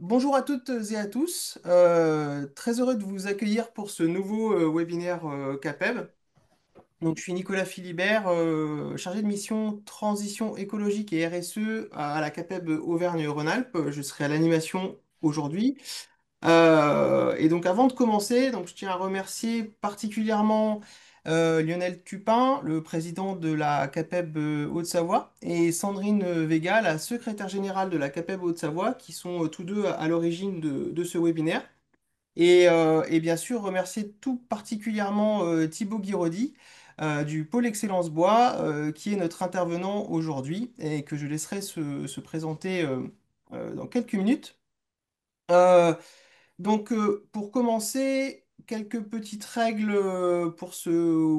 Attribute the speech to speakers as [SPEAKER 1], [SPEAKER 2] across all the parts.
[SPEAKER 1] Bonjour à toutes et à tous. Très heureux de vous accueillir pour ce nouveau webinaire CAPEB. Donc, je suis Nicolas Philibert, chargé de mission transition écologique et RSE à la CAPEB Auvergne-Rhône-Alpes. Je serai à l'animation aujourd'hui. Et donc avant de commencer, donc, je tiens à remercier particulièrement Lionel Tupin, le président de la CAPEB Haute-Savoie, et Sandrine Vega, la secrétaire générale de la CAPEB Haute-Savoie, qui sont tous deux à l'origine de ce webinaire. Et bien sûr, remercier tout particulièrement Thibaut Guiraudy du pôle Excellence Bois, qui est notre intervenant aujourd'hui et que je laisserai se présenter dans quelques minutes. Euh, pour commencer, quelques petites règles pour ce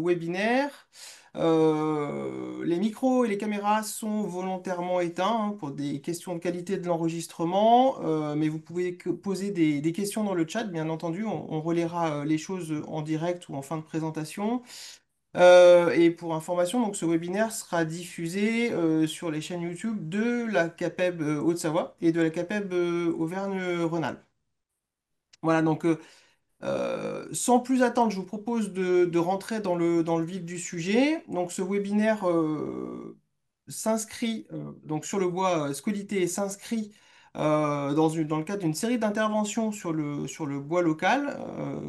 [SPEAKER 1] webinaire. Les micros et les caméras sont volontairement éteints pour des questions de qualité de l'enregistrement, mais vous pouvez poser des questions dans le chat, bien entendu. On relaiera les choses en direct ou en fin de présentation. Et pour information, donc, ce webinaire sera diffusé sur les chaînes YouTube de la CAPEB Haute-Savoie et de la CAPEB Auvergne-Rhône-Alpes. Voilà, sans plus attendre, je vous propose de rentrer dans le vif du sujet. Donc, ce webinaire s'inscrit donc sur le bois scolyté s'inscrit dans le cadre d'une série d'interventions sur le bois local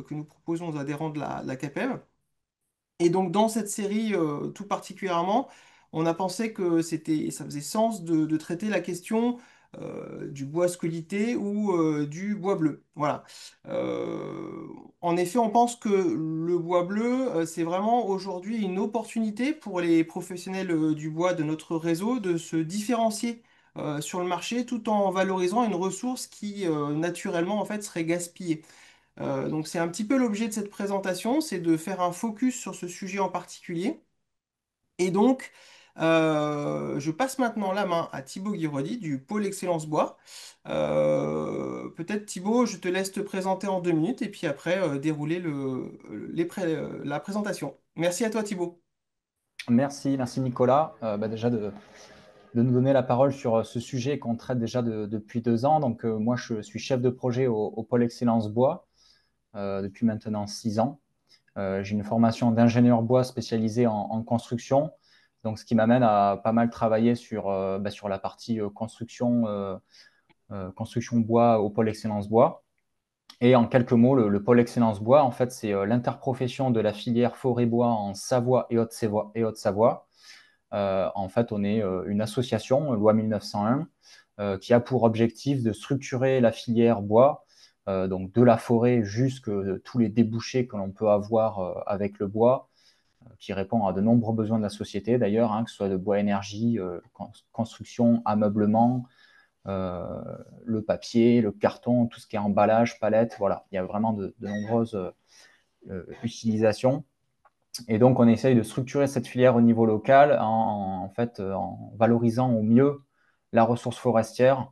[SPEAKER 1] que nous proposons aux adhérents de la CAPEB. Et donc dans cette série, tout particulièrement, on a pensé que ça faisait sens de traiter la question du bois scolité ou du bois bleu. Voilà. Euh, En effet, on pense que le bois bleu, c'est vraiment aujourd'hui une opportunité pour les professionnels du bois de notre réseau de se différencier sur le marché tout en valorisant une ressource qui naturellement en fait serait gaspillée. Donc c'est un petit peu l'objet de cette présentation, c'est de faire un focus sur ce sujet en particulier. Et donc, je passe maintenant la main à Thibaut Guiraudy du pôle Excellence Bois. Peut-être Thibaut, je te laisse te présenter en 2 minutes et puis après dérouler la présentation. Merci à toi Thibaut.
[SPEAKER 2] Merci Nicolas. Déjà de nous donner la parole sur ce sujet qu'on traite déjà depuis 2 ans. Donc, moi, je suis chef de projet au pôle Excellence Bois depuis maintenant 6 ans. J'ai une formation d'ingénieur bois spécialisé en construction, donc ce qui m'amène à pas mal travailler sur la partie construction bois au pôle Excellence Bois. Et en quelques mots, le pôle Excellence Bois, en fait, c'est l'interprofession de la filière forêt-bois en Savoie et Haute-Savoie. En fait, on est une association, loi 1901, qui a pour objectif de structurer la filière bois, donc de la forêt jusque tous les débouchés que l'on peut avoir avec le bois, qui répond à de nombreux besoins de la société d'ailleurs, que ce soit de bois énergie, construction, ameublement, euh, le papier, le carton, tout ce qui est emballage, palette, voilà, il y a vraiment de nombreuses utilisations. Et donc, on essaye de structurer cette filière au niveau local en valorisant au mieux la ressource forestière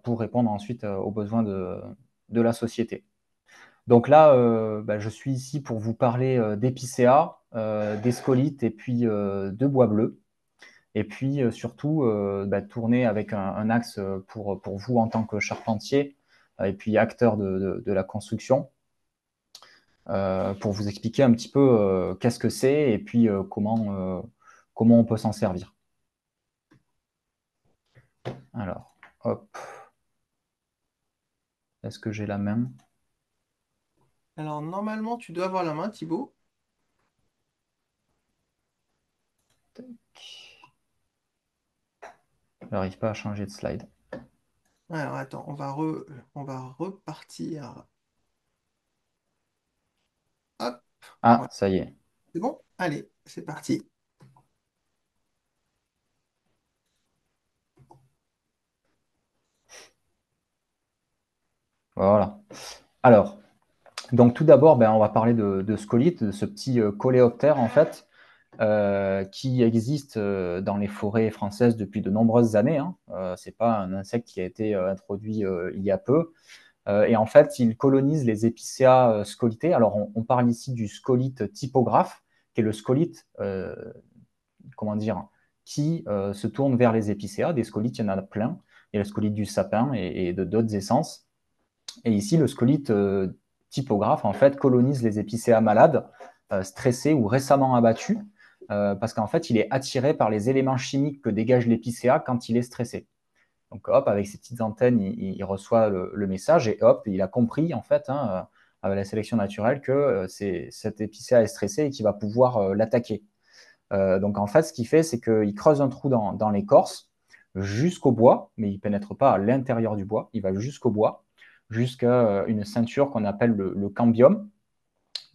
[SPEAKER 2] pour répondre ensuite aux besoins de la société. Donc là, je suis ici pour vous parler d'épicéa, des scolites et puis de bois bleu. Et puis surtout, tourner avec un axe pour vous en tant que charpentier et puis acteur de la construction pour vous expliquer un petit peu qu'est-ce que c'est et puis comment on peut s'en servir. Alors, hop, est-ce que j'ai la main?
[SPEAKER 1] Alors normalement, tu dois avoir la main Thibaut.
[SPEAKER 2] Je n'arrive pas à changer de slide.
[SPEAKER 1] Alors attends, on va repartir. Hop,
[SPEAKER 2] Ah,
[SPEAKER 1] voilà.
[SPEAKER 2] ça y est.
[SPEAKER 1] C'est bon? Allez, c'est parti.
[SPEAKER 2] Voilà. Alors, donc tout d'abord, on va parler de scolite, de ce petit coléoptère en fait. qui existe dans les forêts françaises depuis de nombreuses années. Hein. Ce n'est pas un insecte qui a été introduit il y a peu. Et en fait, il colonise les épicéas scolités. Alors, on parle ici du scolite typographe, qui est le scolite, comment dire, qui se tourne vers les épicéas. Des scolites, il y en a plein. Il y a le scolite du sapin et de d'autres essences. Et ici, le scolite typographe, en fait, colonise les épicéas malades, stressés ou récemment abattus, parce qu'en fait, il est attiré par les éléments chimiques que dégage l'épicéa quand il est stressé. Donc, hop, avec ses petites antennes, il reçoit le message et hop, il a compris, en fait, hein, avec la sélection naturelle, que cet épicéa est stressé et qu'il va pouvoir l'attaquer. Donc, en fait, ce qu'il fait, c'est qu'il creuse un trou dans l'écorce jusqu'au bois, mais il ne pénètre pas à l'intérieur du bois, il va jusqu'au bois, jusqu'à une ceinture qu'on appelle le cambium.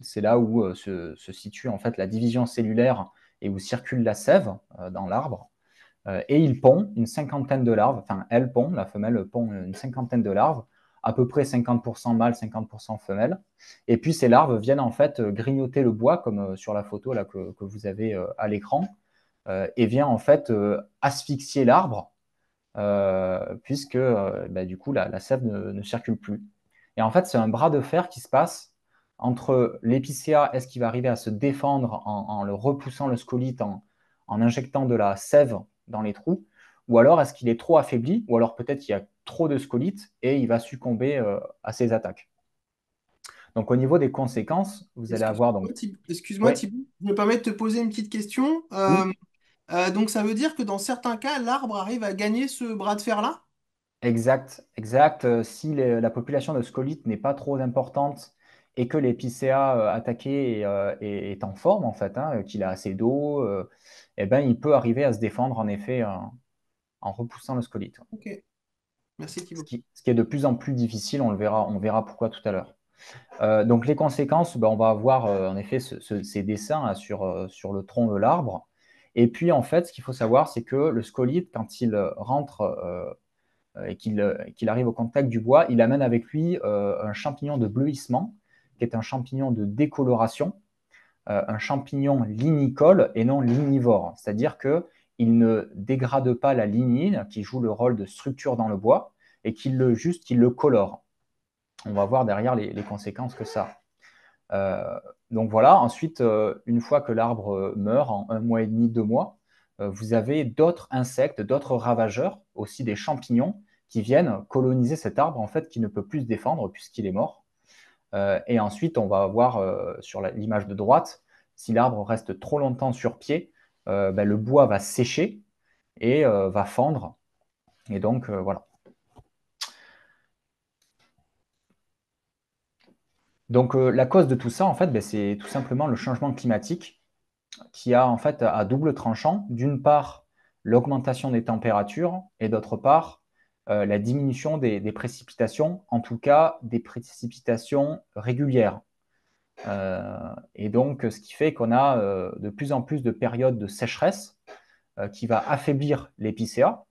[SPEAKER 2] C'est là où se situe en fait la division cellulaire et où circule la sève dans l'arbre. Et il pond une cinquantaine de larves, enfin elle pond, la femelle pond une cinquantaine de larves, à peu près 50% mâle, 50% femelle. Et puis ces larves viennent en fait grignoter le bois, comme sur la photo là, que vous avez à l'écran, et vient en fait asphyxier l'arbre, puisque bah, du coup la sève ne circule plus. Et en fait, c'est un bras de fer qui se passe entre l'épicéa, est-ce qu'il va arriver à se défendre en le repoussant le scolite, en injectant de la sève dans les trous, ou alors est-ce qu'il est trop affaibli, ou alors peut-être qu'il y a trop de scolite et il va succomber à ses attaques. Donc au niveau des conséquences, vous allez avoir donc...
[SPEAKER 1] Excuse-moi,
[SPEAKER 2] Oui,
[SPEAKER 1] Thibaut, je me permets de te poser une petite question.
[SPEAKER 2] oui,
[SPEAKER 1] Donc ça veut dire que dans certains cas, l'arbre arrive à gagner ce bras de fer-là?
[SPEAKER 2] exact, exact. Si la population de scolytes n'est pas trop importante et que l'épicéa attaqué est en forme, en fait, hein, qu'il a assez d'eau, eh ben, il peut arriver à se défendre, en effet, en repoussant le scolyte.
[SPEAKER 1] Ok, merci Thibaut.
[SPEAKER 2] Ce qui est de plus en plus difficile, on verra pourquoi tout à l'heure. Donc les conséquences, ben, on va avoir en effet ces dessins là, sur le tronc de l'arbre. Et puis en fait, ce qu'il faut savoir, c'est que le scolyte, quand il rentre et qu'il arrive au contact du bois, il amène avec lui un champignon de bleuissement, qui est un champignon de décoloration, un champignon lignicole et non lignivore. C'est-à-dire qu'il ne dégrade pas la lignine, qui joue le rôle de structure dans le bois, et qu'il le colore. On va voir derrière les conséquences que ça a. Donc voilà, ensuite, une fois que l'arbre meurt, en 1 mois et demi, 2 mois, vous avez d'autres insectes, d'autres ravageurs, aussi des champignons, qui viennent coloniser cet arbre, en fait, qui ne peut plus se défendre puisqu'il est mort. Et ensuite, on va voir sur l'image de droite, si l'arbre reste trop longtemps sur pied, ben, le bois va sécher et va fendre. Et donc, voilà. Donc, la cause de tout ça, en fait, ben, c'est tout simplement le changement climatique qui a en fait à double tranchant. D'une part, l'augmentation des températures et d'autre part, la diminution des précipitations, en tout cas des précipitations régulières. Et donc, ce qui fait qu'on a de plus en plus de périodes de sécheresse qui va affaiblir l'épicéa,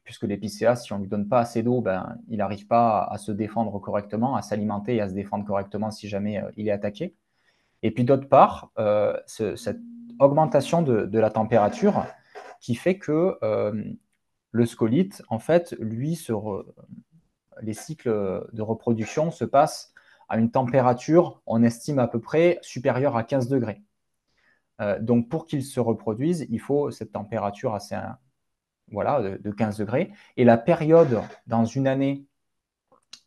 [SPEAKER 2] puisque l'épicéa, si on ne lui donne pas assez d'eau, ben, il n'arrive pas à se défendre correctement, à s'alimenter et à se défendre correctement si jamais il est attaqué. Et puis d'autre part, cette augmentation de la température qui fait que le scolyte, en fait, lui, les cycles de reproduction se passent à une température, on estime à peu près supérieure à 15 degrés. Donc pour qu'il se reproduise, il faut cette température assez, voilà, de 15 degrés. Et la période dans une année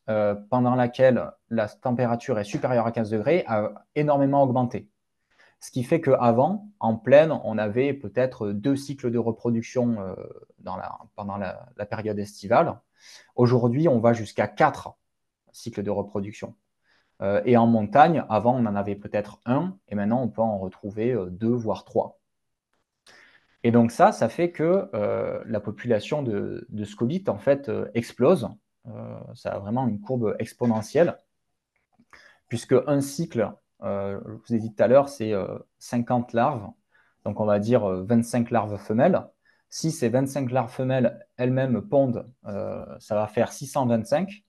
[SPEAKER 2] pendant laquelle la température est supérieure à 15 degrés a énormément augmenté. Ce qui fait qu'avant, en plaine, on avait peut-être 2 cycles de reproduction pendant la période estivale. Aujourd'hui, on va jusqu'à 4 cycles de reproduction. Et en montagne, avant, on en avait peut-être un, et maintenant, on peut en retrouver 2, voire 3. Et donc ça fait que la population de scolytes, en fait, explose. Ça a vraiment une courbe exponentielle, puisque un cycle, je vous ai dit tout à l'heure, c'est 50 larves, donc on va dire 25 larves femelles. Si ces 25 larves femelles elles-mêmes pondent, ça va faire 625.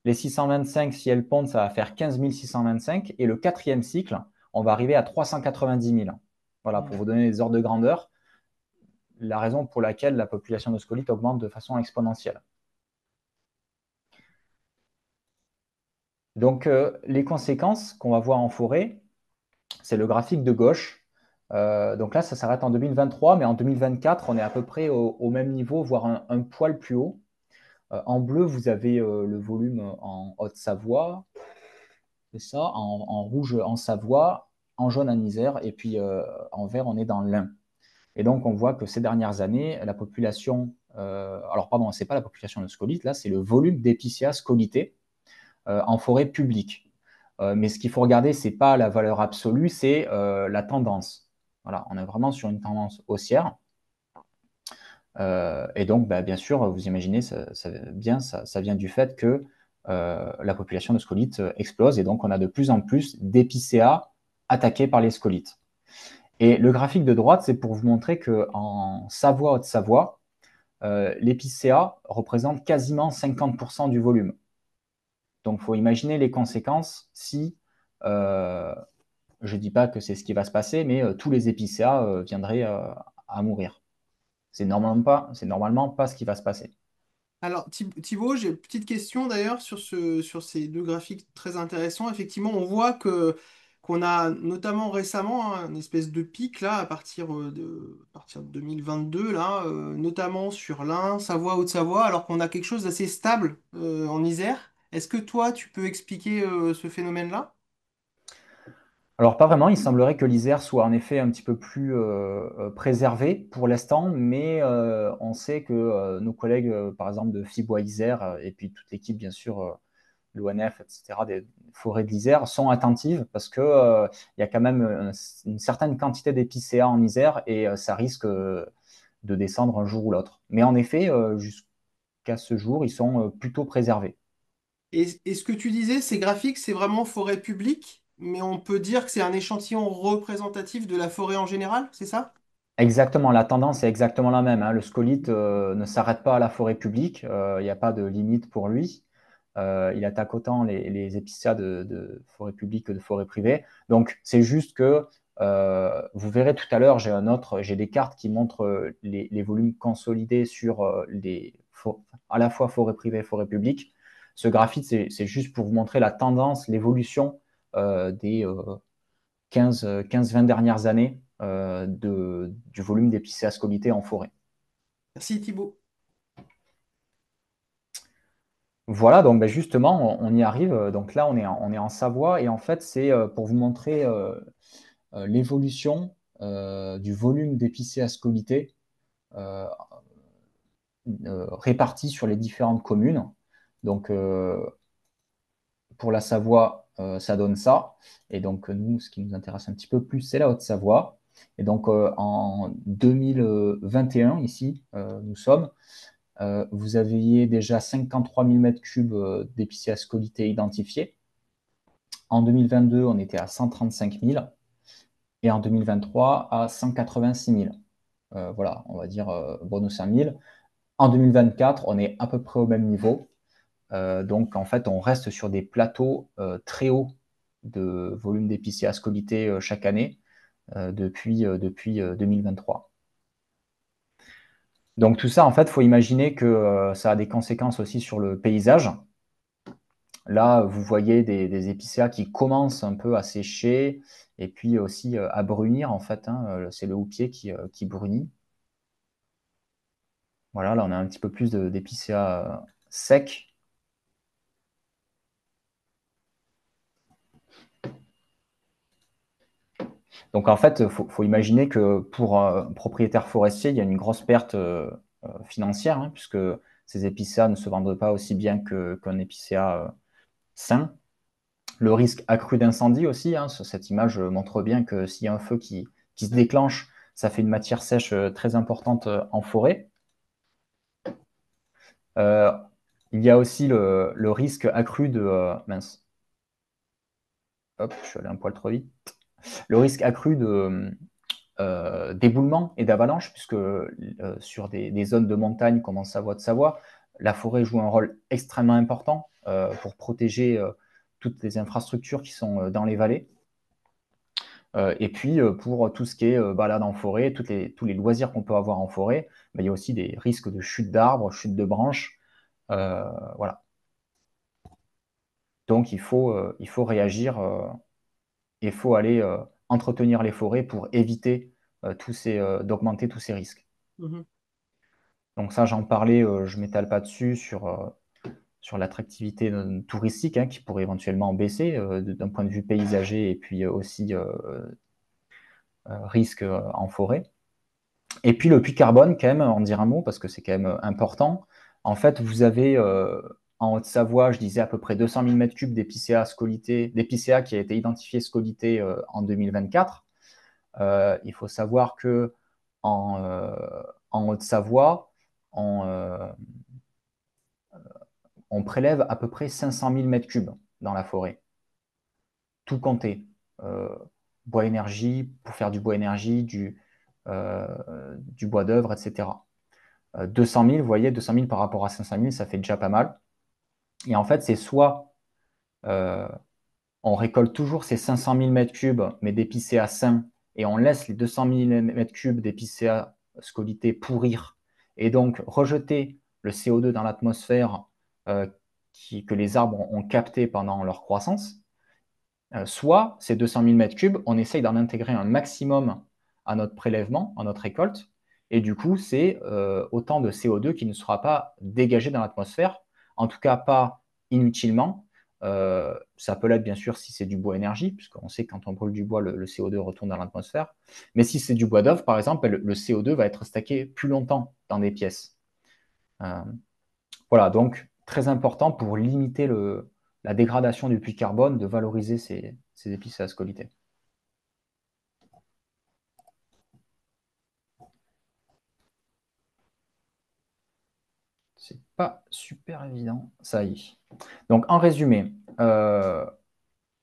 [SPEAKER 2] Les 625, si elles pondent, ça va faire 15 625. Et le quatrième cycle, on va arriver à 390 000. Voilà, pour vous donner des ordres de grandeur, la raison pour laquelle la population de scolytes augmente de façon exponentielle. Donc, les conséquences qu'on va voir en forêt, c'est le graphique de gauche. Donc là, ça s'arrête en 2023, mais en 2024, on est à peu près au même niveau, voire un poil plus haut. En bleu, vous avez le volume en Haute-Savoie, c'est ça, en rouge en Savoie, en jaune en Isère, et puis en vert, on est dans l'Ain. Et donc, on voit que ces dernières années, la population, alors pardon, c'est pas la population de scolytes, là, c'est le volume d'épicéas scolytés en forêt publique. Mais ce qu'il faut regarder, c'est pas la valeur absolue, c'est la tendance. Voilà, on est vraiment sur une tendance haussière. Et donc, bah, bien sûr, vous imaginez, ça vient du fait que la population de scolytes explose et donc on a de plus en plus d'épicéas attaqués par les scolytes. Et le graphique de droite, c'est pour vous montrer qu'en Savoie, Haute-Savoie, l'épicéa représente quasiment 50% du volume. Donc, il faut imaginer les conséquences si, je ne dis pas que c'est ce qui va se passer, mais tous les épicéas viendraient à mourir. C'est normalement pas ce qui va se passer.
[SPEAKER 1] Alors, Thibaut, j'ai une petite question d'ailleurs sur ces deux graphiques très intéressants. Effectivement, on voit qu'on a notamment récemment hein, une espèce de pic là, à partir de 2022, là, notamment sur l'Ain, Savoie, Haute-Savoie, alors qu'on a quelque chose d'assez stable en Isère. Est-ce que toi, tu peux expliquer ce phénomène-là?
[SPEAKER 2] Alors, pas vraiment. Il semblerait que l'Isère soit en effet un petit peu plus préservé pour l'instant, mais on sait que nos collègues, par exemple, de Fibois Isère, et puis toute l'équipe, bien sûr, l'ONF, etc., des forêts de l'Isère, sont attentives parce que il y a quand même une certaine quantité d'épicéas en Isère et ça risque de descendre un jour ou l'autre. Mais en effet, jusqu'à ce jour, ils sont plutôt préservés.
[SPEAKER 1] Et ce que tu disais, ces graphiques, c'est vraiment forêt publique, mais on peut dire que c'est un échantillon représentatif de la forêt en général, c'est ça?
[SPEAKER 2] Exactement, la tendance est exactement la même, hein. Le scolyte ne s'arrête pas à la forêt publique, il n'y a pas de limite pour lui. Il attaque autant les épicéas de forêt publique que de forêt privée. Donc, c'est juste que vous verrez tout à l'heure, j'ai des cartes qui montrent les volumes consolidés sur à la fois forêt privée et forêt publique. Ce graphique, c'est juste pour vous montrer la tendance, l'évolution des 15-20 dernières années du volume d'épicéas scolytés en forêt.
[SPEAKER 1] Merci Thibaut.
[SPEAKER 2] Voilà, donc ben, justement, on y arrive. Donc là, on est en Savoie et en fait, c'est pour vous montrer l'évolution du volume d'épicéas scolytés euh, répartis sur les différentes communes. Donc, pour la Savoie, ça donne ça. Et donc, nous, ce qui nous intéresse un petit peu plus, c'est la Haute-Savoie. Et donc, en 2021, ici, nous sommes, vous aviez déjà 53 000 m3 d'épicéas scolytés identifiés. En 2022, on était à 135 000 et en 2023 à 186 000. Voilà, on va dire bonus 5 000. En 2024, on est à peu près au même niveau. Donc, en fait, on reste sur des plateaux très hauts de volume d'épicéas scolytés chaque année depuis 2023. Donc, tout ça, en fait, il faut imaginer que ça a des conséquences aussi sur le paysage. Là, vous voyez des épicéas qui commencent un peu à sécher et puis aussi à brunir, en fait, hein. C'est le houppier qui brunit. Voilà, là, on a un petit peu plus d'épicéas secs. Donc, en fait, il faut imaginer que pour un propriétaire forestier, il y a une grosse perte financière, hein, puisque ces épicéas ne se vendent pas aussi bien qu'un épicéa sain. Le risque accru d'incendie aussi, hein, cette image montre bien que s'il y a un feu qui se déclenche, ça fait une matière sèche très importante en forêt. Euh, il y a aussi le risque accru de... mince, hop, je suis allé un poil trop vite. Le risque accru d'éboulement et d'avalanche, puisque sur des zones de montagne comme en Savoie de Savoie, la forêt joue un rôle extrêmement important pour protéger toutes les infrastructures qui sont dans les vallées. Et puis, pour tout ce qui est balade en forêt, tous les loisirs qu'on peut avoir en forêt, ben, il y a aussi des risques de chute d'arbres, chute de branches. Euh, voilà. Donc, il faut réagir, il faut aller entretenir les forêts pour éviter d'augmenter tous ces risques.
[SPEAKER 1] Mhm.
[SPEAKER 2] Donc ça, j'en parlais, je m'étale pas dessus sur l'attractivité touristique, hein, qui pourrait éventuellement baisser d'un point de vue paysager et puis aussi risque en forêt. Et puis le puits de carbone, quand même, en dire un mot, parce que c'est quand même important. En fait, vous avez en Haute-Savoie, je disais à peu près 200 000 m3 d'épicéa scolyté, d'épicéa qui a été identifié scolyté en 2024. Il faut savoir que en, euh, en Haute-Savoie, on, euh, on prélève à peu près 500 000 m3 dans la forêt, tout compté. Euh, bois énergie, pour faire du bois énergie, du bois d'œuvre, etc. 200 000, vous voyez, 200 000 par rapport à 500 000, ça fait déjà pas mal. Et en fait, c'est soit euh, on récolte toujours ces 500 000 m3, mais d'épicéa sains, et on laisse les 200 000 m3 d'épicéa scolyté pourrir, et donc rejeter le CO2 dans l'atmosphère euh, que les arbres ont capté pendant leur croissance. Soit ces 200 000 m3, on essaye d'en intégrer un maximum à notre prélèvement, à notre récolte, et du coup, c'est autant de CO2 qui ne sera pas dégagé dans l'atmosphère, en tout cas pas inutilement. Ça peut l'être bien sûr si c'est du bois énergie, puisqu'on sait que quand on brûle du bois, le CO2 retourne dans l'atmosphère. Mais si c'est du bois d'œuvre, par exemple, le CO2 va être stacké plus longtemps dans des pièces. Euh, voilà, donc très important pour limiter la dégradation du puits de carbone, de valoriser ces épices à scolyté. C'est pas super évident, ça y est. Donc en résumé,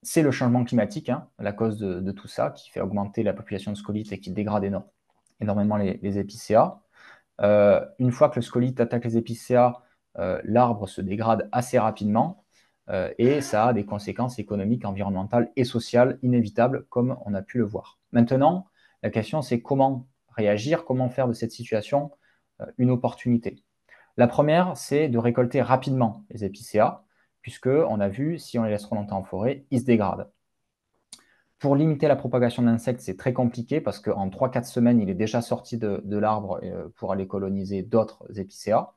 [SPEAKER 2] c'est le changement climatique, hein, la cause de tout ça, qui fait augmenter la population de scolytes et qui dégrade énormément les épicéas. Une fois que le scolyte attaque les épicéas, l'arbre se dégrade assez rapidement et ça a des conséquences économiques, environnementales et sociales inévitables, comme on a pu le voir. Maintenant, la question c'est comment réagir, comment faire de cette situation une opportunité. La première, c'est de récolter rapidement les épicéas, puisque on a vu, si on les laisse trop longtemps en forêt, ils se dégradent. Pour limiter la propagation d'insectes, c'est très compliqué parce qu'en 3-4 semaines, il est déjà sorti de l'arbre pour aller coloniser d'autres épicéas.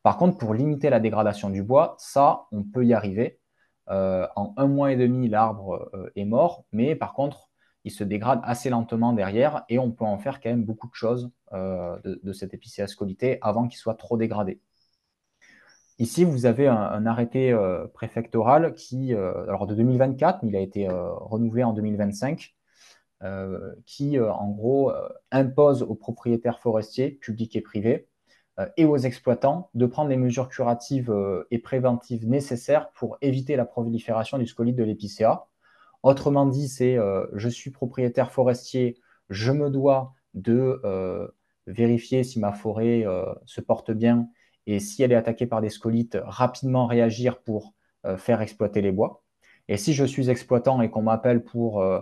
[SPEAKER 2] Par contre, pour limiter la dégradation du bois, ça, on peut y arriver. En 1 mois et demi, l'arbre est mort, mais par contre, il se dégrade assez lentement derrière et on peut en faire quand même beaucoup de choses de cet épicéa scolyté avant qu'il soit trop dégradé. Ici, vous avez un arrêté préfectoral alors de 2024, mais il a été renouvelé en 2025, qui, en gros, impose aux propriétaires forestiers, publics et privés, et aux exploitants de prendre les mesures curatives et préventives nécessaires pour éviter la prolifération du scolyte de l'épicéa. Autrement dit, c'est je suis propriétaire forestier, je me dois de vérifier si ma forêt se porte bien et si elle est attaquée par des scolytes, rapidement réagir pour faire exploiter les bois. Et si je suis exploitant et qu'on m'appelle euh,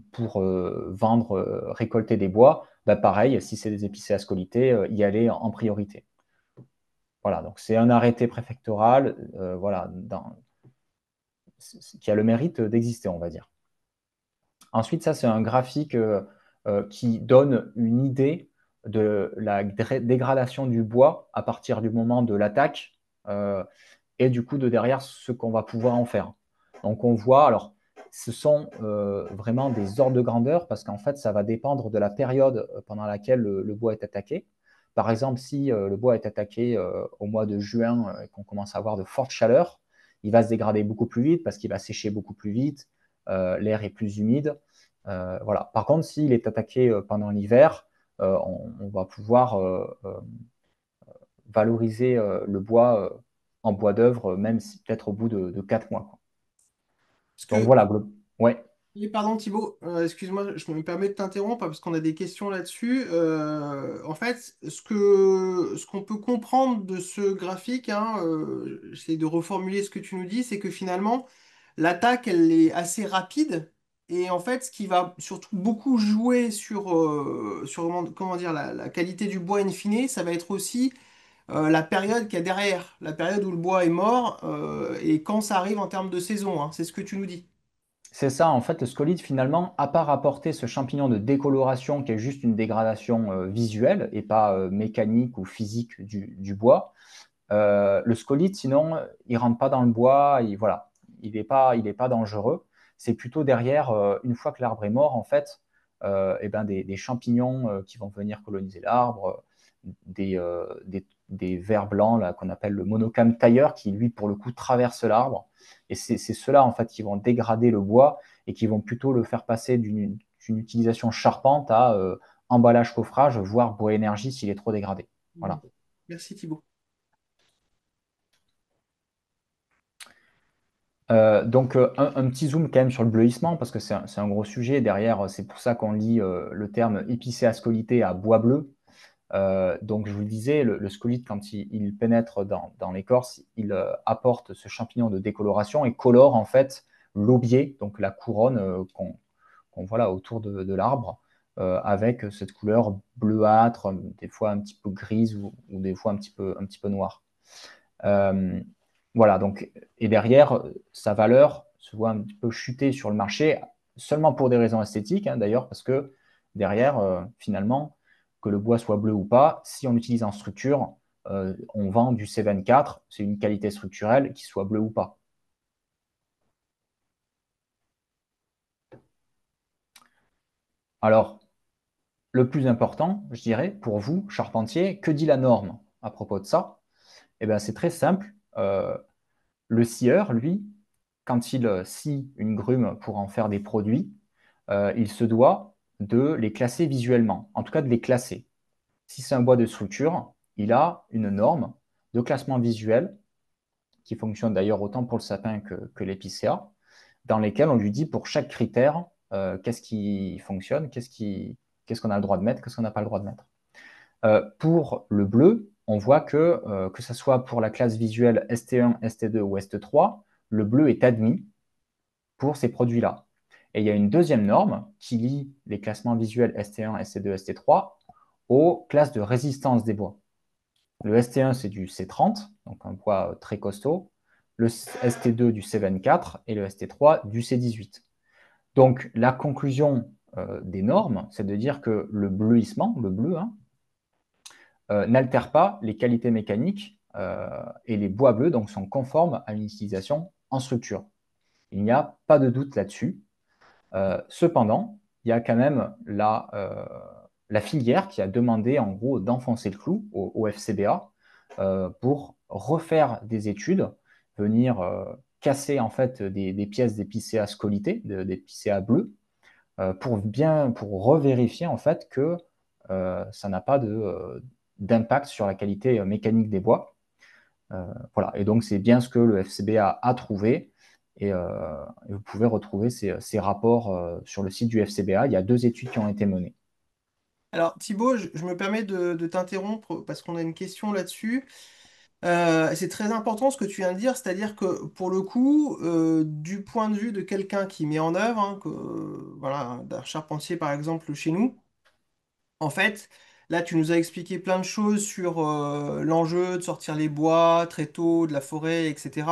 [SPEAKER 2] vendre, récolter des bois, bah pareil, si c'est des épicéas scolytés, y aller en priorité. Voilà, donc c'est un arrêté préfectoral voilà, qui a le mérite d'exister, on va dire. Ensuite, ça, c'est un graphique qui donne une idée de la dégradation du bois à partir du moment de l'attaque et du coup de derrière ce qu'on va pouvoir en faire. Donc on voit, alors ce sont vraiment des ordres de grandeur parce qu'en fait ça va dépendre de la période pendant laquelle le bois est attaqué. Par exemple, si le bois est attaqué au mois de juin et qu'on commence à avoir de fortes chaleurs, il va se dégrader beaucoup plus vite parce qu'il va sécher beaucoup plus vite, l'air est plus humide. Voilà. Par contre, s'il est attaqué pendant l'hiver, on va pouvoir valoriser le bois en bois d'œuvre, même si peut-être au bout de 4 mois, quoi.
[SPEAKER 1] Parce
[SPEAKER 2] Donc
[SPEAKER 1] que,
[SPEAKER 2] voilà, ouais.
[SPEAKER 1] oui, pardon Thibaut, excuse-moi, je me permets de t'interrompre parce qu'on a des questions là-dessus. En fait, ce qu'on peut comprendre de ce graphique, hein, j'essaie de reformuler ce que tu nous dis, c'est que finalement, l'attaque, elle est assez rapide Et en fait, ce qui va surtout beaucoup jouer sur comment dire, la qualité du bois in fine, ça va être aussi la période qu'il y a derrière, la période où le bois est mort et quand ça arrive en termes de saison, hein. C'est ce que tu nous dis.
[SPEAKER 2] C'est ça, en fait, le scolite, finalement, à part apporter ce champignon de décoloration qui est juste une dégradation visuelle et pas mécanique ou physique du bois, le scolite, sinon, il rentre pas dans le bois, voilà, il est pas dangereux. C'est plutôt derrière, une fois que l'arbre est mort, en fait, eh ben des champignons qui vont venir coloniser l'arbre, des vers blancs là qu'on appelle le monocame tailleur qui, lui, pour le coup, traverse l'arbre. Et c'est ceux-là, en fait, qui vont dégrader le bois et qui vont plutôt le faire passer d'une utilisation charpente à emballage coffrage, voire bois énergie s'il est trop dégradé. Voilà.
[SPEAKER 1] Merci Thibaut.
[SPEAKER 2] Donc, un petit zoom quand même sur le bleuissement, parce que c'est un gros sujet. Derrière, c'est pour ça qu'on lie le terme épicéa scolité à bois bleu. Donc, je vous le disais, le scolite, quand il pénètre dans l'écorce, il apporte ce champignon de décoloration et colore en fait l'aubier, donc la couronne qu'on voit là autour de l'arbre, avec cette couleur bleuâtre, des fois un petit peu grise ou des fois un petit peu noire. Euh, voilà, donc, et derrière, sa valeur se voit un petit peu chuter sur le marché, seulement pour des raisons esthétiques, hein, d'ailleurs, parce que derrière, finalement, que le bois soit bleu ou pas, si on l'utilise en structure, on vend du C24, c'est une qualité structurelle, qu'il soit bleu ou pas. Alors, le plus important, je dirais, pour vous, charpentier, que dit la norme à propos de ça? Eh bien, c'est très simple. Le scieur, lui, quand il scie une grume pour en faire des produits, il se doit de les classer visuellement, en tout cas de les classer. Si c'est un bois de structure, il a une norme de classement visuel qui fonctionne d'ailleurs autant pour le sapin que l'épicéa, dans lesquels on lui dit pour chaque critère qu'est-ce qui fonctionne, qu'est-ce qu'on a le droit de mettre, qu'est-ce qu'on n'a pas le droit de mettre. Pour le bleu, on voit que ce soit pour la classe visuelle ST1, ST2 ou ST3, le bleu est admis pour ces produits-là. Et il y a une deuxième norme qui lie les classements visuels ST1, ST2, ST3 aux classes de résistance des bois. Le ST1, c'est du C30, donc un bois très costaud, le ST2 du C24 et le ST3 du C18. Donc la conclusion des normes, c'est de dire que le bleuissement, le bleu, hein, n'altère pas les qualités mécaniques et les bois bleus donc sont conformes à une utilisation en structure. Il n'y a pas de doute là-dessus. Cependant, il y a quand même la filière qui a demandé en gros d'enfoncer le clou au FCBA pour refaire des études, venir casser en fait des pièces d'épicéa scolité, d'épicéa bleu, pour revérifier en fait que ça n'a pas d'impact sur la qualité mécanique des bois. Voilà. Et donc, c'est bien ce que le FCBA a trouvé. Et vous pouvez retrouver ces rapports sur le site du FCBA. Il y a deux études qui ont été menées.
[SPEAKER 1] Alors Thibaut, je me permets de t'interrompre parce qu'on a une question là-dessus. C'est très important ce que tu viens de dire, c'est-à-dire que pour le coup, du point de vue de quelqu'un qui met en œuvre, hein, voilà, d'un charpentier par exemple chez nous, en fait, là, tu nous as expliqué plein de choses sur l'enjeu de sortir les bois très tôt, de la forêt, etc.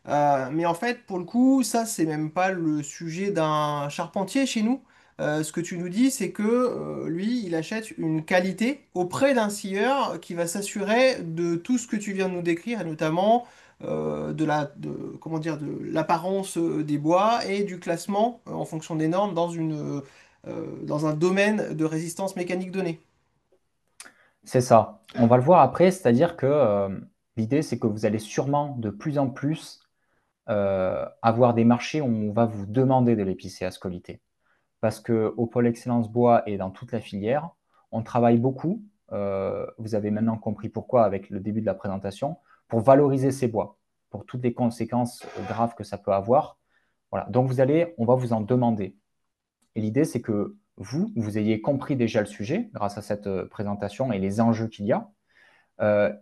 [SPEAKER 1] Mais en fait, pour le coup, ça, c'est même pas le sujet d'un charpentier chez nous. Ce que tu nous dis, c'est que lui, il achète une qualité auprès d'un scieur qui va s'assurer de tout ce que tu viens de nous décrire, et notamment comment dire, de l'apparence des bois et du classement en fonction des normes dans un domaine de résistance mécanique donné.
[SPEAKER 2] C'est ça. On va le voir après, c'est-à-dire que l'idée, c'est que vous allez sûrement de plus en plus avoir des marchés où on va vous demander de l'épicéa scolité. Parce qu'au pôle Excellence Bois et dans toute la filière, on travaille beaucoup. Vous avez maintenant compris pourquoi avec le début de la présentation, pour valoriser ces bois, pour toutes les conséquences graves que ça peut avoir. Voilà. Donc on va vous en demander. Et l'idée, c'est que vous ayez compris déjà le sujet grâce à cette présentation et les enjeux qu'il y a.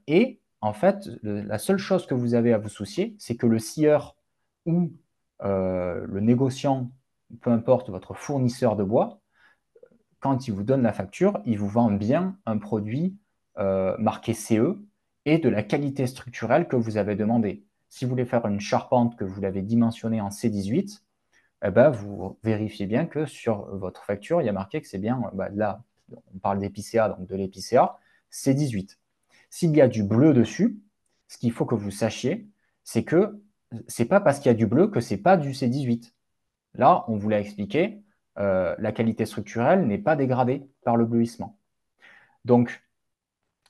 [SPEAKER 2] Et en fait, la seule chose que vous avez à vous soucier, c'est que le scieur ou le négociant peu importe votre fournisseur de bois, quand il vous donne la facture, il vous vend bien un produit marqué CE et de la qualité structurelle que vous avez demandé. Si vous voulez faire une charpente que vous l'avez dimensionnée en C18, eh ben, vous vérifiez bien que sur votre facture, il y a marqué que c'est bien, là, on parle d'épicéa, donc de l'épicéa, C18. S'il y a du bleu dessus, ce qu'il faut que vous sachiez, c'est que c'est pas parce qu'il y a du bleu que c'est pas du C18. Là, on vous l'a expliqué, la qualité structurelle n'est pas dégradée par le bleuissement. Donc,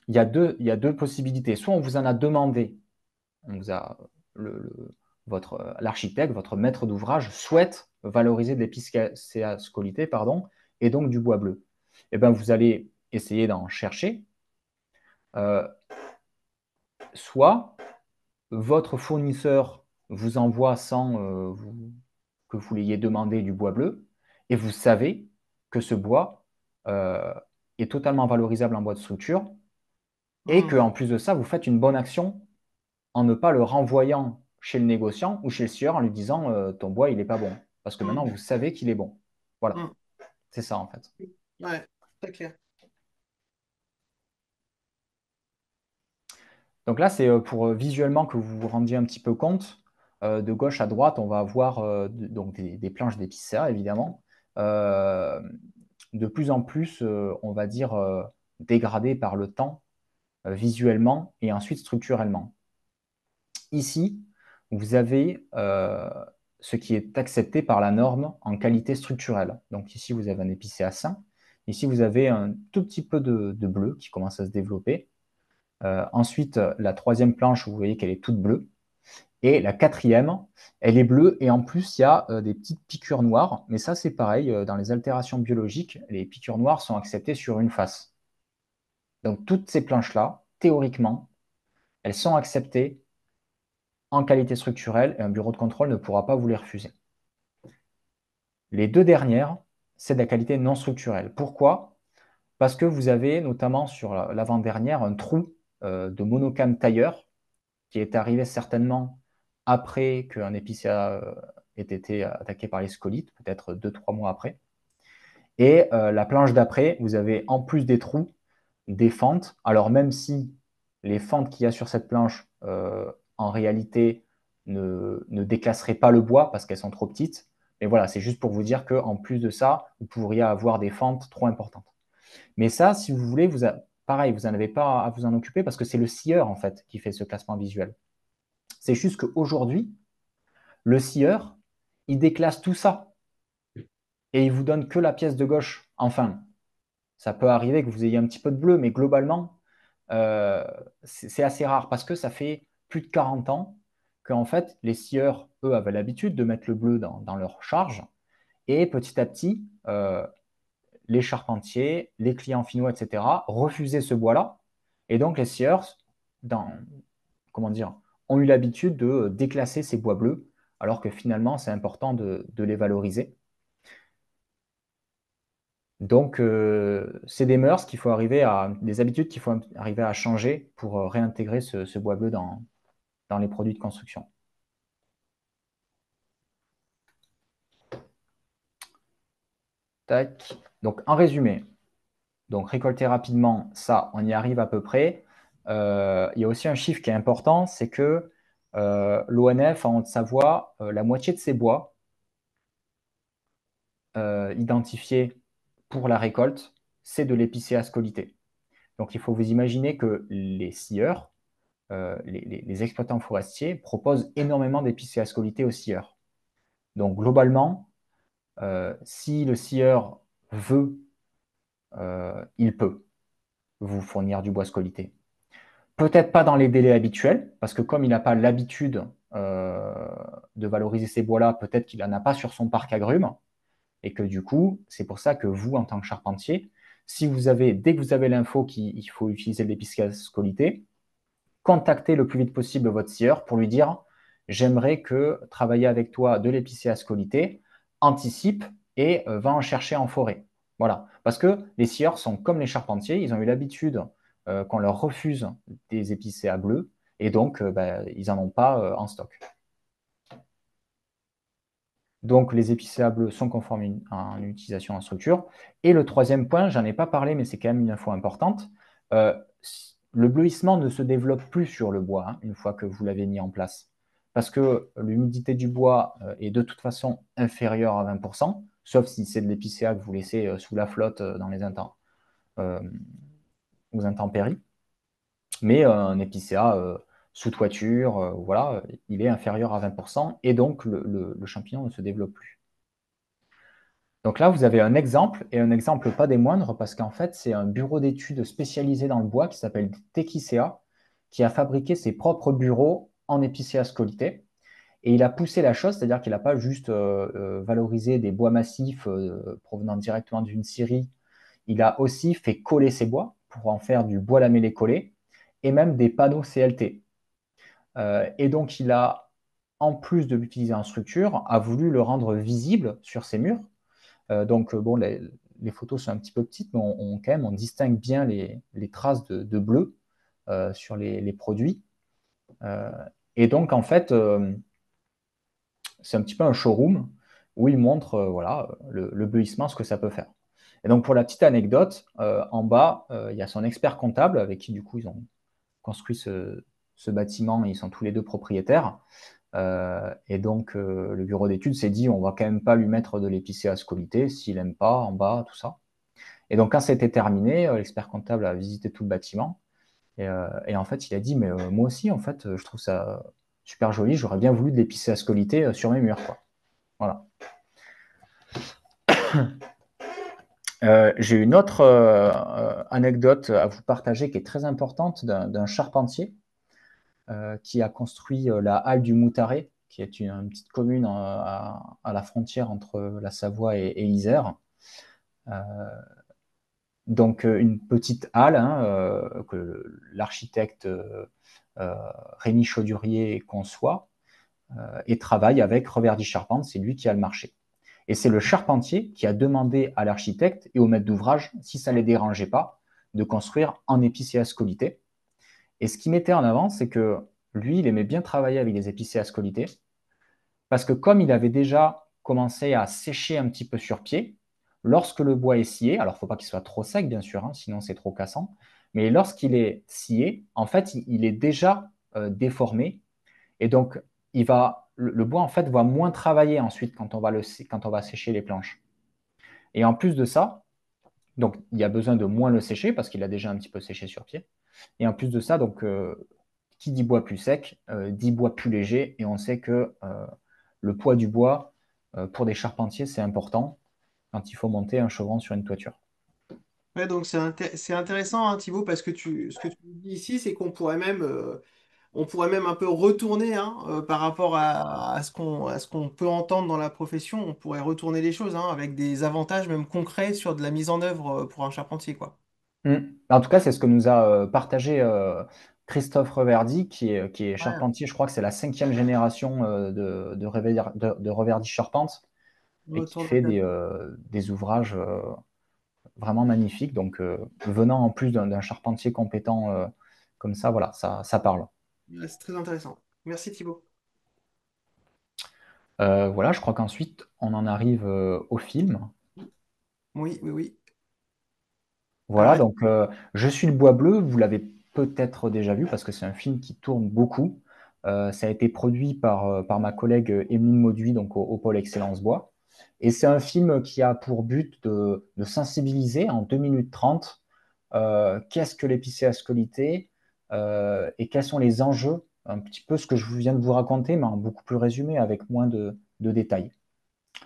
[SPEAKER 2] il y a deux possibilités. Soit on vous en a demandé, on vous a, l'architecte, votre maître d'ouvrage souhaite valoriser de l'épicéascolité, pardon, et donc du bois bleu. Eh bien, vous allez essayer d'en chercher. Euh, Soit votre fournisseur vous envoie sans que vous l'ayez demandé du bois bleu, et vous savez que ce bois euh, est totalement valorisable en bois de structure, et
[SPEAKER 1] Hmm.
[SPEAKER 2] qu'en plus de ça, vous faites une bonne action en ne pas le renvoyant chez le négociant ou chez le sieur en lui disant ton bois, il n'est pas bon. Parce que maintenant,
[SPEAKER 1] Hmm.
[SPEAKER 2] vous savez qu'il est bon. Voilà,
[SPEAKER 1] Hmm.
[SPEAKER 2] c'est ça en fait.
[SPEAKER 1] Ouais, très clair.
[SPEAKER 2] Donc là, c'est pour visuellement que vous vous rendiez un petit peu compte. De gauche à droite, on va avoir donc des planches d'épicéa, évidemment. Euh, de plus en plus, on va dire, dégradées par le temps, visuellement et ensuite structurellement. Ici, vous avez ce qui est accepté par la norme en qualité structurelle. Donc ici, vous avez un épicéa sain. Ici, vous avez un tout petit peu de bleu qui commence à se développer. Ensuite, la troisième planche, vous voyez qu'elle est toute bleue. Et la quatrième, elle est bleue. Et en plus, il y a des petites piqûres noires. Mais ça, c'est pareil. Dans les altérations biologiques, les piqûres noires sont acceptées sur une face. Donc toutes ces planches-là, théoriquement, elles sont acceptées en qualité structurelle et un bureau de contrôle ne pourra pas vous les refuser. Les deux dernières, c'est de la qualité non structurelle. Pourquoi? Parce que vous avez notamment sur l'avant-dernière un trou de monocam tailleur qui est arrivé certainement après qu'un épicéa ait été attaqué par les scolites, peut-être 2-3 mois après. Et la planche d'après, vous avez en plus des trous, des fentes. Alors même si les fentes qu'il y a sur cette planche, en réalité, ne déclasseraient pas le bois parce qu'elles sont trop petites. Mais voilà, c'est juste pour vous dire qu'en plus de ça, vous pourriez avoir des fentes trop importantes. Mais ça, si vous voulez, pareil, vous n'en avez pas à vous en occuper parce que c'est le scieur en fait qui fait ce classement visuel. C'est juste qu'aujourd'hui, le scieur, il déclasse tout ça et il vous donne que la pièce de gauche. Enfin, ça peut arriver que vous ayez un petit peu de bleu, mais globalement, euh, c'est assez rare parce que ça fait plus de 40 ans qu'en fait, les scieurs, eux, avaient l'habitude de mettre le bleu dans leur charge. Et petit à petit, les charpentiers, les clients finaux, etc., refusaient ce bois-là. Et donc, les scieurs, dans, comment dire, ont eu l'habitude de déclasser ces bois bleus, alors que finalement, c'est important de les valoriser. Donc, c'est des mœurs qu'il faut arriver à, des habitudes qu'il faut arriver à changer pour réintégrer ce bois bleu dans les produits de construction. Tac. Donc, en résumé, donc récolter rapidement, ça, on y arrive à peu près. Il y a aussi un chiffre qui est important, c'est que l'ONF en Haute-Savoie, la moitié de ses bois identifiés pour la récolte, c'est de l'épicéa scolité. Donc, il faut vous imaginer que les scieurs, les exploitants forestiers proposent énormément d'épicéa scolité aux scieurs. Donc, globalement, si le scieur veut, il peut vous fournir du bois scolité. Peut-être pas dans les délais habituels, parce que comme il n'a pas l'habitude de valoriser ces bois-là, peut-être qu'il n'en a pas sur son parc agrumes, et que du coup, c'est pour ça que vous, en tant que charpentier, si vous avez, dès que vous avez l'info qu'il faut utiliser de l'épiscoscolité, contactez le plus vite possible votre scieur pour lui dire j'aimerais que travailler avec toi de l'épicéascolité, anticipe et va en chercher en forêt. Voilà. Parce que les scieurs sont comme les charpentiers, ils ont eu l'habitude qu'on leur refuse des épicéas bleus et donc ils n'en ont pas en stock. Donc, les épicéas bleus sont conformes à une utilisation en structure. Et le troisième point, j'en ai pas parlé, mais c'est quand même une info importante. Euh, le bleuissement ne se développe plus sur le bois hein, une fois que vous l'avez mis en place. Parce que l'humidité du bois est de toute façon inférieure à 20%, sauf si c'est de l'épicéa que vous laissez sous la flotte euh, aux intempéries. Mais un épicéa sous toiture, voilà, il est inférieur à 20%, et donc le champignon ne se développe plus. Donc là, vous avez un exemple, et un exemple pas des moindres, parce qu'en fait, c'est un bureau d'études spécialisé dans le bois qui s'appelle Techicea, qui a fabriqué ses propres bureaux en épicéa scolité. Et il a poussé la chose, c'est-à-dire qu'il n'a pas juste valorisé des bois massifs provenant directement d'une scierie, il a aussi fait coller ses bois pour en faire du bois lamellé collé, et même des panneaux CLT. Et donc, il a, en plus de l'utiliser en structure, a voulu le rendre visible sur ses murs. Donc, bon, les photos sont un petit peu petites, mais quand même, on distingue bien les traces de bleu sur les produits. Euh, et donc, en fait, c'est un petit peu un showroom où il montre voilà, le bleuissement, ce que ça peut faire. Et donc, pour la petite anecdote, en bas, il y a son expert comptable avec qui, du coup, ils ont construit ce bâtiment. Ils sont tous les deux propriétaires. Et donc, le bureau d'études s'est dit, on va quand même pas lui mettre de l'épicéa scolité s'il aime pas, en bas, tout ça. Et donc, quand c'était terminé, l'expert comptable a visité tout le bâtiment. Et en fait, il a dit, mais moi aussi, en fait, je trouve ça super joli. J'aurais bien voulu de l'épicéa scolité sur mes murs, quoi. Voilà. J'ai une autre anecdote à vous partager qui est très importante d'un charpentier qui a construit la halle du Moutaré, qui est une petite commune à la frontière entre la Savoie et l'Isère. Euh, donc une petite halle hein, que l'architecte Rémi Chaudurier conçoit et travaille avec Reverdy Charpente, c'est lui qui a le marché. Et c'est le charpentier qui a demandé à l'architecte et au maître d'ouvrage, si ça ne les dérangeait pas, de construire en épicéa scolité. Et ce qu'il mettait en avant, c'est que lui, il aimait bien travailler avec des épicéas scolité, parce que comme il avait déjà commencé à sécher un petit peu sur pied, lorsque le bois est scié, alors il ne faut pas qu'il soit trop sec, bien sûr, hein, sinon c'est trop cassant, mais lorsqu'il est scié, en fait, il est déjà déformé, et donc le bois, en fait, va moins travailler ensuite quand on va sécher les planches. Et en plus de ça, donc il y a besoin de moins le sécher parce qu'il a déjà un petit peu séché sur pied. Et en plus de ça, donc qui dit bois plus sec, dit bois plus léger. Et on sait que le poids du bois, pour des charpentiers, c'est important quand il faut monter un chevron sur une toiture.
[SPEAKER 1] Ouais, donc c'est intéressant, hein, Thibaut, parce que ce que tu dis ici, c'est qu'on pourrait même, on pourrait même un peu retourner hein, par rapport à ce qu'on peut entendre dans la profession. On pourrait retourner les choses hein, avec des avantages même concrets sur de la mise en œuvre pour un charpentier, quoi.
[SPEAKER 2] Mm. En tout cas, c'est ce que nous a partagé Christophe Reverdy, qui est
[SPEAKER 1] Ouais,
[SPEAKER 2] charpentier. Je crois que c'est la cinquième génération de Reverdy Charpente et qui
[SPEAKER 1] retour
[SPEAKER 2] fait
[SPEAKER 1] de
[SPEAKER 2] des ouvrages vraiment magnifique. Donc, venant en plus d'un charpentier compétent comme ça, voilà, ça parle.
[SPEAKER 1] ouais, c'est très intéressant. Merci Thibaut.
[SPEAKER 2] Voilà, je crois qu'ensuite, on en arrive au film.
[SPEAKER 1] Oui, oui, oui. Alors,
[SPEAKER 2] Voilà, donc Je suis le bois bleu, vous l'avez peut-être déjà vu parce que c'est un film qui tourne beaucoup. Ça a été produit par ma collègue Émeline Mauduit, donc au pôle Excellence Bois. Et c'est un film qui a pour but de sensibiliser en 2 minutes 30 qu'est-ce que l'épicéa scolité et quels sont les enjeux, un petit peu ce que je viens de vous raconter, mais en beaucoup plus résumé, avec moins de détails.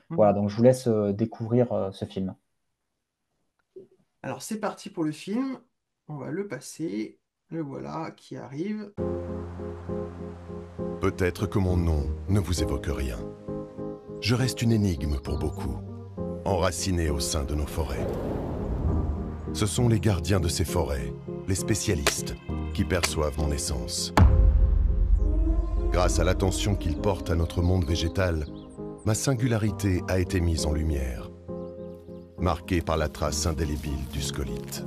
[SPEAKER 2] Voilà,
[SPEAKER 1] mhm.
[SPEAKER 2] donc je vous laisse découvrir ce film.
[SPEAKER 1] Alors c'est parti pour le film. On va le passer. Le voilà qui arrive.
[SPEAKER 3] Peut-être que mon nom ne vous évoque rien. Je reste une énigme pour beaucoup, enraciné au sein de nos forêts. Ce sont les gardiens de ces forêts, les spécialistes, qui perçoivent mon essence. Grâce à l'attention qu'ils portent à notre monde végétal, ma singularité a été mise en lumière, marquée par la trace indélébile du scolite.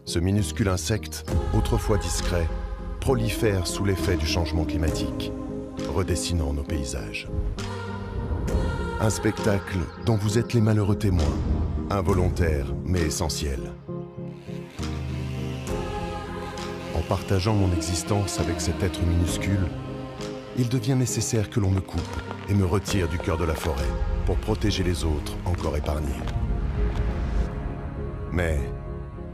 [SPEAKER 3] Ce minuscule insecte, autrefois discret, prolifère sous l'effet du changement climatique, redessinant nos paysages. Un spectacle dont vous êtes les malheureux témoins, involontaires mais essentiels. En partageant mon existence avec cet être minuscule, il devient nécessaire que l'on me coupe et me retire du cœur de la forêt pour protéger les autres encore épargnés. Mais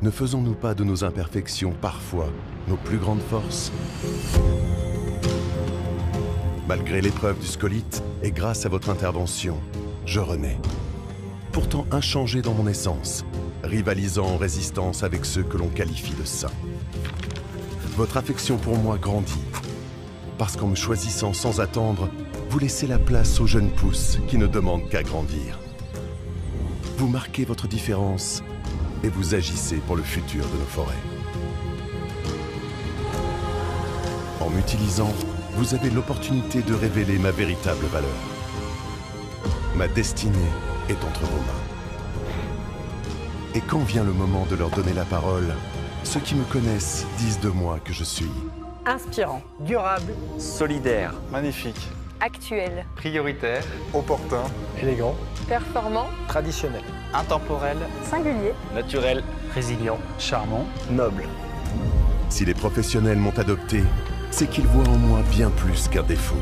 [SPEAKER 3] ne faisons-nous pas de nos imperfections parfois nos plus grandes forces? Malgré l'épreuve du scolite et grâce à votre intervention, je renais. Pourtant inchangé dans mon essence, rivalisant en résistance avec ceux que l'on qualifie de saints. Votre affection pour moi grandit, parce qu'en me choisissant sans attendre, vous laissez la place aux jeunes pousses qui ne demandent qu'à grandir. Vous marquez votre différence et vous agissez pour le futur de nos forêts. En m'utilisant, vous avez l'opportunité de révéler ma véritable valeur. Ma destinée est entre vos mains. Et quand vient le moment de leur donner la parole, ceux qui me connaissent disent de moi que je suis
[SPEAKER 4] inspirant, durable,
[SPEAKER 5] solidaire, magnifique,
[SPEAKER 4] actuel,
[SPEAKER 5] prioritaire, opportun,
[SPEAKER 6] élégant,
[SPEAKER 4] performant,
[SPEAKER 6] traditionnel,
[SPEAKER 5] intemporel,
[SPEAKER 4] singulier,
[SPEAKER 5] naturel,
[SPEAKER 6] résilient, charmant,
[SPEAKER 5] noble.
[SPEAKER 3] Si les professionnels m'ont adopté, c'est qu'ils voient en moi bien plus qu'un défaut.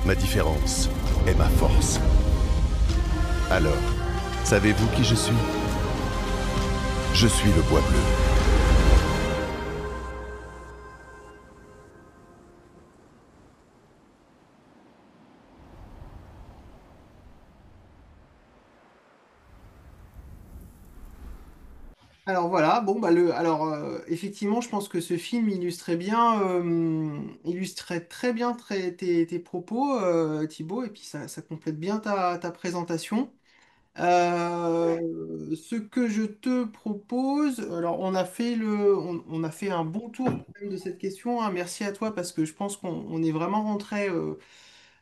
[SPEAKER 3] Ma différence est ma force. Alors, savez-vous qui je suis? Je suis le bois bleu.
[SPEAKER 1] Alors voilà, bon bah effectivement, je pense que ce film illustrait très bien tes propos, Thibaut, et puis ça complète bien ta présentation. Ce que je te propose, alors on a fait un bon tour quand même de cette question, hein. Merci à toi parce que je pense qu'on est vraiment rentré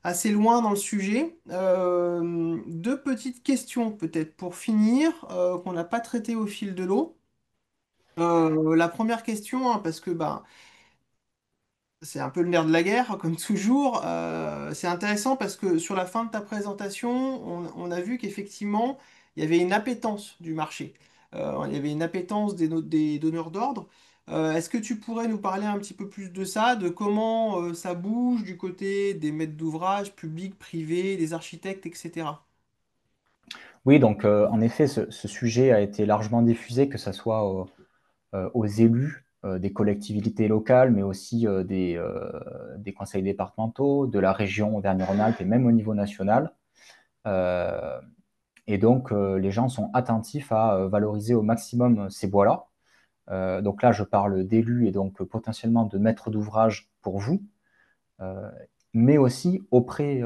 [SPEAKER 1] assez loin dans le sujet. Deux petites questions peut-être pour finir, qu'on n'a pas traitées au fil de l'eau. La première question, hein, parce que c'est un peu le nerf de la guerre, comme toujours. C'est intéressant parce que sur la fin de ta présentation, on a vu qu'effectivement, il y avait une appétence du marché. Il y avait une appétence des donneurs d'ordre. Est-ce que tu pourrais nous parler un petit peu plus de ça, de comment ça bouge du côté des maîtres d'ouvrage, publics, privés, des architectes, etc.
[SPEAKER 2] Oui, donc en effet, ce sujet a été largement diffusé, que ce soit aux élus des collectivités locales, mais aussi des conseils départementaux, de la région Auvergne-Rhône-Alpes et même au niveau national. Euh, et donc, les gens sont attentifs à valoriser au maximum ces bois-là. Donc là, je parle d'élus et donc potentiellement de maîtres d'ouvrage pour vous, euh, mais aussi auprès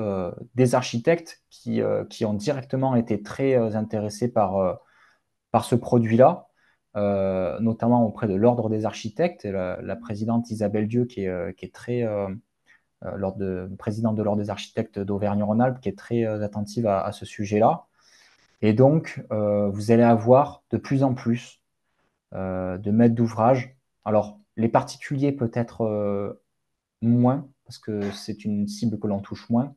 [SPEAKER 2] des architectes qui ont directement été très intéressés par ce produit-là, notamment auprès de l'Ordre des architectes, et la présidente Isabelle Dieu, qui est très présidente de l'Ordre des architectes d'Auvergne-Rhône-Alpes, qui est très attentive à ce sujet-là. Et donc, vous allez avoir de plus en plus de maîtres d'ouvrage. Alors, les particuliers peut-être moins, parce que c'est une cible que l'on touche moins,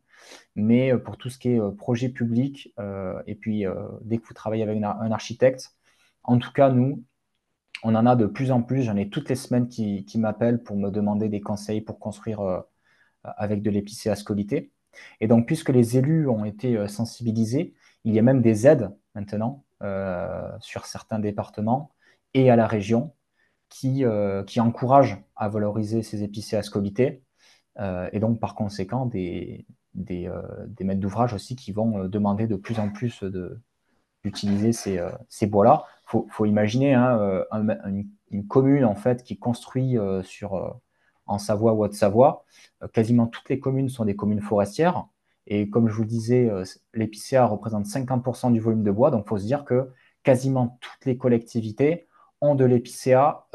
[SPEAKER 2] mais pour tout ce qui est projet public, et puis dès que vous travaillez avec un architecte, en tout cas, nous, on en a de plus en plus. J'en ai toutes les semaines qui m'appellent pour me demander des conseils pour construire avec de l'épicéa scolité. Et donc, puisque les élus ont été sensibilisés, il y a même des aides maintenant sur certains départements et à la région qui encouragent à valoriser ces épicéas scolité. Et donc, par conséquent, des maîtres d'ouvrage aussi qui vont demander de plus en plus d'utiliser ces bois-là. Faut imaginer hein, une commune en fait qui construit en Savoie ou Haute-Savoie. Quasiment toutes les communes sont des communes forestières. Et comme je vous le disais, l'épicéa représente 50% du volume de bois. Donc, il faut se dire que quasiment toutes les collectivités ont de l'épicéa,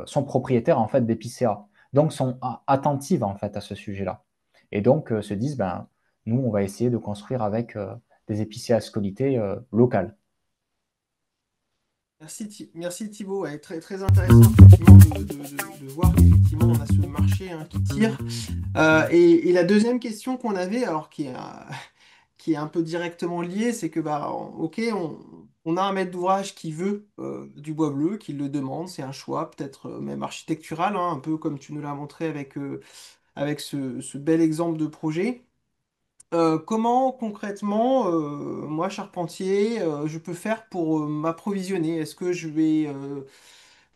[SPEAKER 2] sont propriétaires en fait d'épicéa. Donc, sont attentives en fait à ce sujet-là. Et donc, se disent, nous, on va essayer de construire avec des épicéas scolité locales.
[SPEAKER 1] Merci Thibaut. Ouais, très, très intéressant effectivement, de voir qu'effectivement on a ce marché hein, qui tire. Et la deuxième question qu'on avait, alors qui est un peu directement lié, c'est que bah, ok, on a un maître d'ouvrage qui veut du bois bleu, qui le demande, c'est un choix peut-être même architectural, hein, un peu comme tu nous l'as montré avec ce bel exemple de projet. Comment concrètement, moi, charpentier, je peux faire pour m'approvisionner? Est-ce que je vais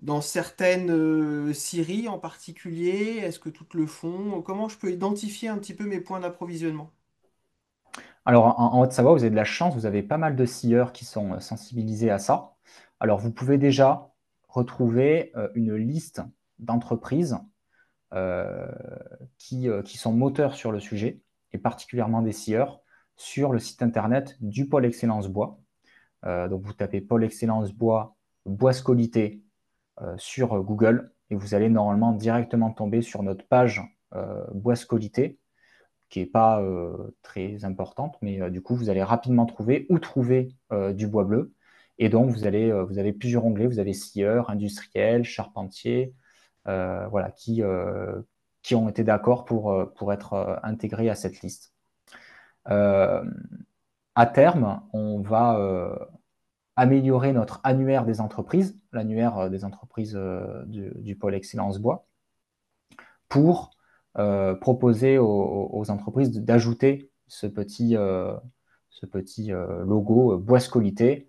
[SPEAKER 1] dans certaines scieries en particulier? Est-ce que toutes le font? Comment je peux identifier un petit peu mes points d'approvisionnement?
[SPEAKER 2] Alors, en Haute-Savoie, vous avez de la chance, vous avez pas mal de scieurs qui sont sensibilisés à ça. Alors, vous pouvez déjà retrouver une liste d'entreprises euh, qui sont moteurs sur le sujet, et particulièrement des scieurs, sur le site internet du pôle Excellence Bois. Donc, vous tapez pôle Excellence Bois, bois scolité sur Google, et vous allez normalement directement tomber sur notre page bois scolité, qui n'est pas très importante, mais du coup, vous allez rapidement trouver où trouver du bois bleu. Et donc, vous avez plusieurs onglets. Vous avez scieurs, industriels, charpentiers, voilà, qui ont été d'accord pour être intégrés à cette liste. Euh, à terme, on va améliorer notre annuaire des entreprises, l'annuaire des entreprises du pôle Excellence Bois, pour proposer aux entreprises d'ajouter ce petit logo bois scolité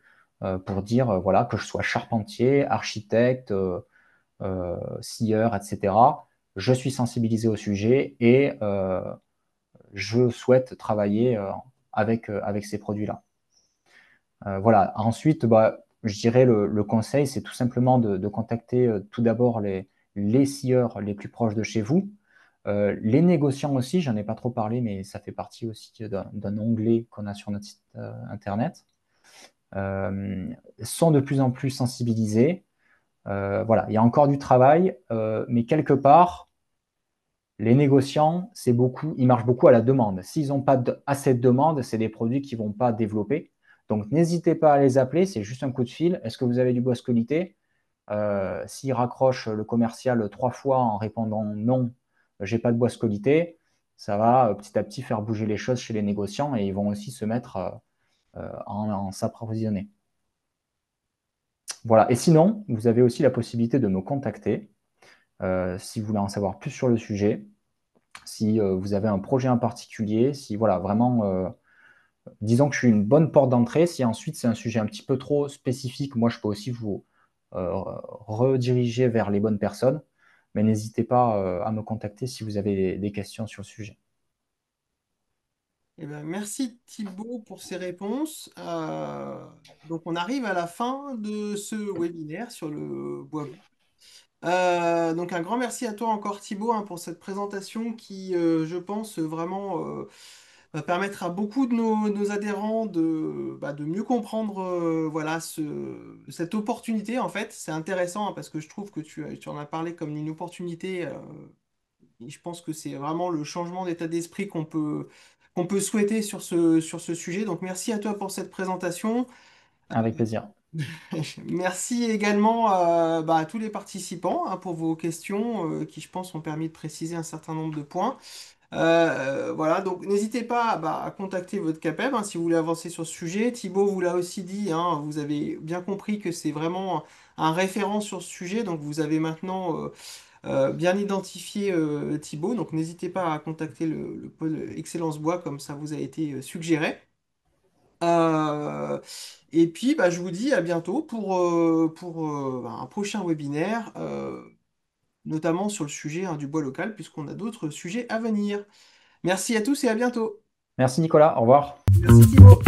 [SPEAKER 2] pour dire voilà, que je sois charpentier, architecte, scieur, etc. Je suis sensibilisé au sujet et je souhaite travailler avec ces produits-là. Voilà. Ensuite, bah, je dirais le conseil, c'est tout simplement de contacter tout d'abord les scieurs les plus proches de chez vous. Les négociants aussi, j'en ai pas trop parlé, mais ça fait partie aussi d'un onglet qu'on a sur notre site internet, sont de plus en plus sensibilisés. Voilà, il y a encore du travail, mais quelque part, les négociants, ils marchent beaucoup à la demande. S'ils n'ont pas assez de demande, c'est des produits qu'ils ne vont pas développer. Donc, n'hésitez pas à les appeler, c'est juste un coup de fil. Est-ce que vous avez du bois scolité? S'ils raccrochent le commercial 3 fois en répondant non, j'ai pas de bois scolité, ça va petit à petit faire bouger les choses chez les négociants et ils vont aussi se mettre en s'approvisionner. Voilà. Et sinon, vous avez aussi la possibilité de me contacter si vous voulez en savoir plus sur le sujet, si vous avez un projet en particulier, si voilà, vraiment, disons que je suis une bonne porte d'entrée. Si ensuite c'est un sujet un petit peu trop spécifique, moi je peux aussi vous rediriger vers les bonnes personnes, mais n'hésitez pas à me contacter si vous avez des questions sur le sujet.
[SPEAKER 1] Eh ben, merci Thibaut pour ces réponses. Donc on arrive à la fin de ce webinaire sur le bois bleu. Donc un grand merci à toi encore Thibaut, hein, pour cette présentation qui, je pense, vraiment va permettre à beaucoup de nos adhérents de mieux comprendre voilà, cette opportunité en fait. C'est intéressant, hein, parce que je trouve que tu en as parlé comme une opportunité. Et je pense que c'est vraiment le changement d'état d'esprit qu'on peut souhaiter sur ce sujet. Donc merci à toi pour cette présentation.
[SPEAKER 2] Avec plaisir.
[SPEAKER 1] Merci également à tous les participants, hein, pour vos questions qui, je pense, ont permis de préciser un certain nombre de points. Voilà, donc n'hésitez pas à contacter votre CAPEB, hein, si vous voulez avancer sur ce sujet. Thibaut vous l'a aussi dit, hein, vous avez bien compris que c'est vraiment un référent sur ce sujet, donc vous avez maintenant bien identifié Thibaut, donc n'hésitez pas à contacter le pôle Excellence Bois comme ça vous a été suggéré. Euh, et puis, je vous dis à bientôt pour un prochain webinaire, notamment sur le sujet, hein, du bois local, puisqu'on a d'autres sujets à venir. Merci à tous et à bientôt.
[SPEAKER 2] Merci Nicolas, au revoir.
[SPEAKER 1] Merci Thibaut.